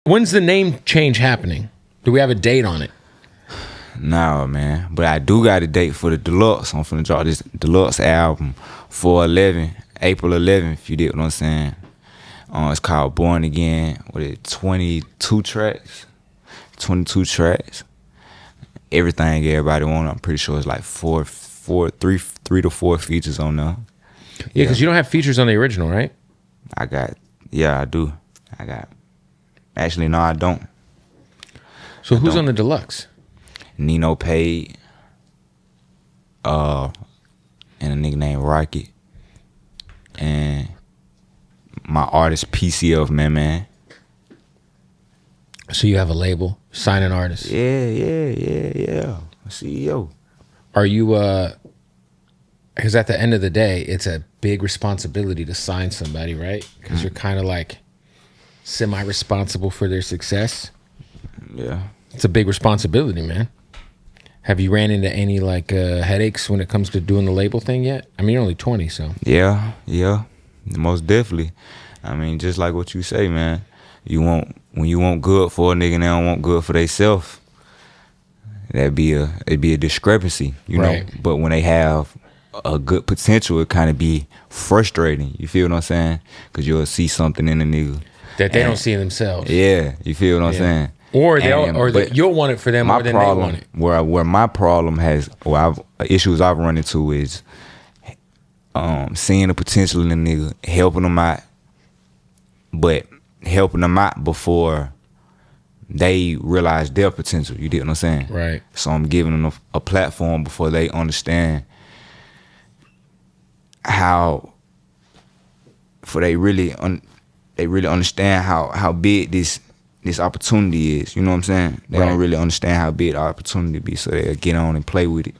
When's the name change happening? Do we have a date on it? No, man. But I do got a date for the deluxe. I'm finna drop this deluxe album for April 11th, you get what I'm saying. It's called Born Again with it 22 tracks. 22 tracks. Everything everybody want. I'm pretty sure it's like three to four features on there. Yeah, because you don't have features on the original, right? I do. Actually, no, I don't. So who's on the deluxe? Nino Paid, and a nigga named Rocket, and my artist PCF, man. So you have a label, signing artist. Yeah. CEO. Are you, because at the end of the day, it's a big responsibility to sign somebody, right? Because you're kind of like semi-responsible for their success. Yeah. It's a big responsibility, man. Have you ran into any like headaches when it comes to doing the label thing yet? I mean, you're only 20, so. Yeah, most definitely. I mean, just like what you say, man. When you want good for a nigga, and they don't want good for theyself. It'd be a discrepancy, you know. But when they have a good potential, it kind of be frustrating. You feel what I'm saying? Because you'll see something in a nigga that they don't see in themselves. Yeah, you feel what I'm saying? Or you'll want it for them more than they want it. Where my problem issues I've run into is seeing the potential in the nigga, helping them out, but helping them out before they realize their potential. You get what I'm saying? Right. So I'm giving them a platform before they understand they really understand how big this opportunity is. You know what I'm saying? They don't really understand how big the opportunity be, so they'll get on and play with it.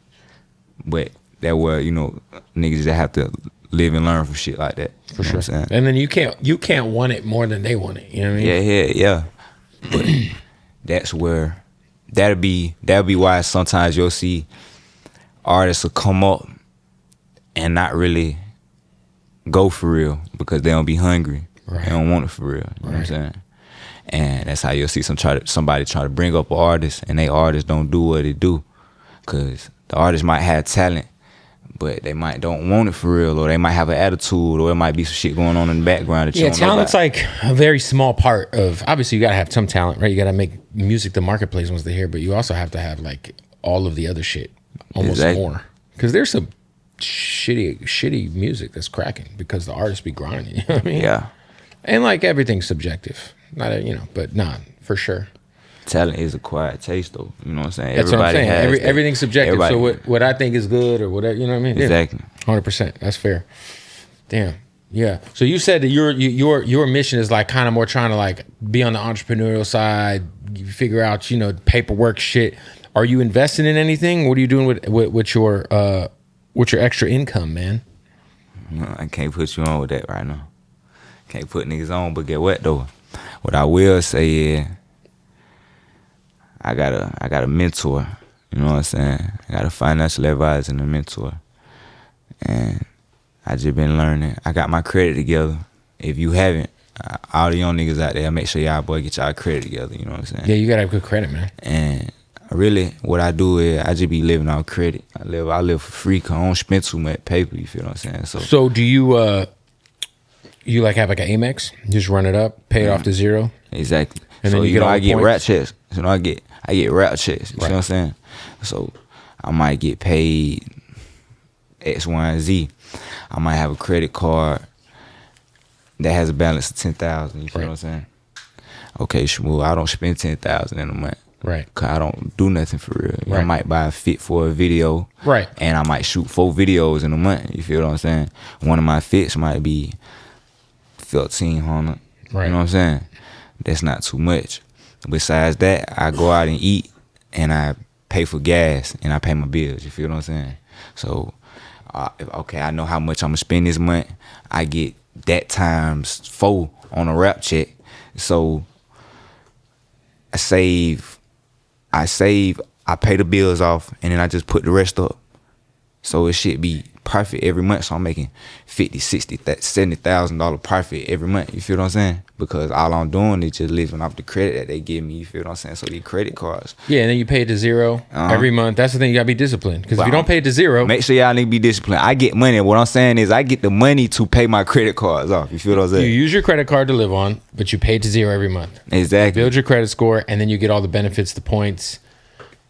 But that where, you know, niggas that have to live and learn from shit like that. For sure. And then you can't want it more than they want it. You know what I mean? Yeah. But that's where that'll be why sometimes you'll see artists will come up and not really go for real because they don't be hungry. Right. They don't want it for real. You know what I'm saying? And that's how you'll see somebody try to bring up an artist, and they artists don't do what they do, because the artist might have talent, but they don't want it for real, or they might have an attitude, or it might be some shit going on in the background that you don't know talent's about. like a very small part of. Obviously, you gotta have some talent, right? You gotta make music the marketplace wants to hear, but you also have to have like all of the other shit, almost more, because there's some shitty music that's cracking because the artists be grinding. You know what I mean? Yeah. And like everything's subjective. Not but nah, for sure. Talent is acquired taste, though. You know what I'm saying? That's what I'm saying. Everything's subjective. So what I think is good or whatever, you know what I mean? Exactly. 100%. That's fair. Damn. Yeah. So you said that your mission is like kind of more trying to like be on the entrepreneurial side, figure out, you know, paperwork shit. Are you investing in anything? What are you doing with your extra income, man? No, I can't put you on with that right now. Can't put niggas on, but get what though? What I will say is, I got a mentor. You know what I'm saying? I got a financial advisor and a mentor, and I just been learning. I got my credit together. If you haven't, all the young niggas out there, make sure y'all boy get y'all credit together. You know what I'm saying? Yeah, you gotta have good credit, man. And really, what I do is I just be living off credit. I live for free, cause I don't spend too much paper. You feel what I'm saying? So do you you like have like an Amex? You just run it up, pay it off to zero. Exactly. And so then you get I get points? rap checks. You know, I get rap checks. You see what I'm saying? So I might get paid X, Y, and Z. I might have a credit card that has a balance of 10,000. You feel what I'm saying? Okay, Shmoo, I don't spend 10,000 in a month. Right. Cause I don't do nothing for real. Right. I might buy a fit for a video. Right. And I might shoot 4 videos in a month. You feel what I'm saying? One of my fits might be 1,300. Right. You know what I'm saying? That's not too much. Besides that, I go out and eat, and I pay for gas, and I pay my bills. You feel what I'm saying? So, okay, I know how much I'm gonna spend this month. I get that times 4 on a rap check. So I save, I pay the bills off, and then I just put the rest up. So it should be profit every month. So I'm making $50,000, $60,000, $70,000 profit every month. You feel what I'm saying? Because all I'm doing is just living off the credit that they give me. You feel what I'm saying? So these credit cards. Yeah, and then you pay it to zero every month. That's the thing. You gotta be disciplined. Because if you don't pay it to zero, make sure y'all need to be disciplined. I get money. What I'm saying is I get the money to pay my credit cards off. You feel what I'm saying? You use your credit card to live on, but you pay it to zero every month. Exactly. Build your credit score, and then you get all the benefits, the points.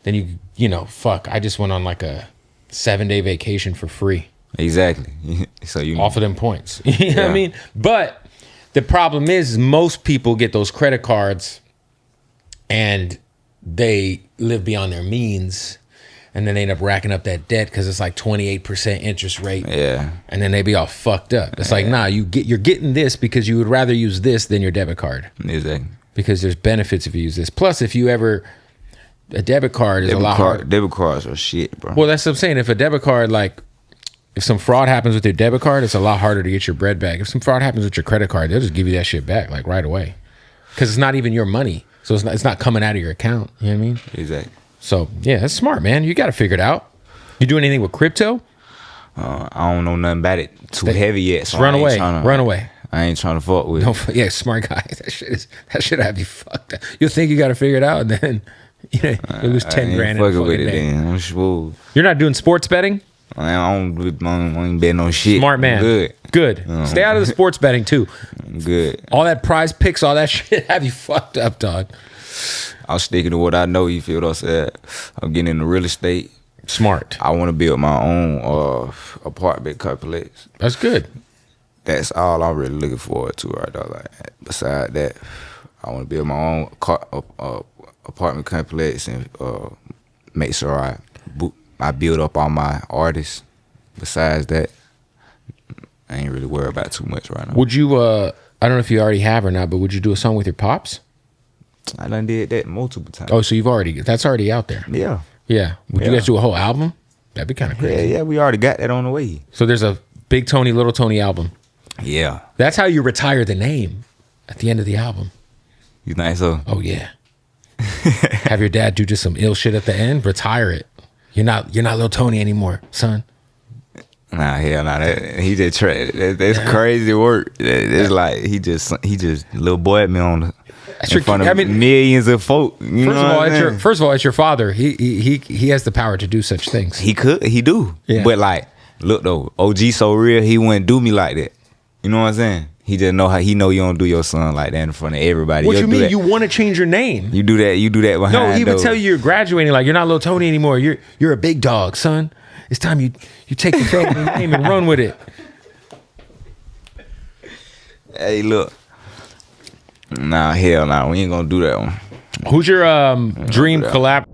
Then I just went on like a 7-day vacation for free. Exactly. So you off of them points. You know what I mean? But the problem is most people get those credit cards and they live beyond their means, and then they end up racking up that debt because it's like 28% interest rate. Yeah. And then they be all fucked up. It's like, nah, you're getting this because you would rather use this than your debit card. Exactly. Because there's benefits if you use this. Plus, if you ever, a debit card is a lot harder. Debit cards are shit, bro. Well, that's what I'm saying. If a debit card, like, if some fraud happens with your debit card, it's a lot harder to get your bread back. If some fraud happens with your credit card, they'll just give you that shit back, like, right away. Because it's not even your money. So it's not coming out of your account. You know what I mean? Exactly. So, yeah, that's smart, man. You got to figure it out. You do anything with crypto? I don't know nothing about it too heavy yet. So run away. I ain't trying to fuck with it. Yeah, smart guy. That shit have you fucked up. You'll think you got to figure it out, and then it was 10 grand. Fucking with it, then. I'm smooth. You're not doing sports betting? I don't bet no shit. Smart man. Good. Stay out of the sports betting too. Good. All that prize picks, all that shit have you fucked up, dog. I'm sticking to what I know. You feel what I said? I'm getting into real estate. Smart. I want to build my own apartment complex. That's good. That's all I'm really looking forward to right now. Like, beside that, I want to build my own apartment complex and make sure I build up all my artists. Besides that, I ain't really worried about too much right now. Would you, I don't know if you already have or not, but would you do a song with your pops? I done did that multiple times. Oh, so that's already out there. Yeah. Yeah. Would you guys do a whole album? That'd be kind of crazy. Yeah, we already got that on the way. So there's a Big Tony, Little Tony album. Yeah. That's how you retire the name at the end of the album. You think so? Oh, yeah. Have your dad do just some ill shit at the end, retire it. You're not Little Tony anymore, son. Nah, hell nah. He just that's crazy work. It's like he just little boy at me in front of millions of folk. First of all, it's your father. He has the power to do such things. He do. Yeah. But like, look though, OG so real, he wouldn't do me like that. You know what I'm saying? He just know you don't do your son like that in front of everybody. What you mean? You want to change your name? You do that behind. No, he would tell you you're graduating. Like, you're not Little Tony anymore. You're a big dog, son. It's time you take the family name and run with it. Hey, look. Nah, hell nah. We ain't gonna do that one. Who's your dream collab?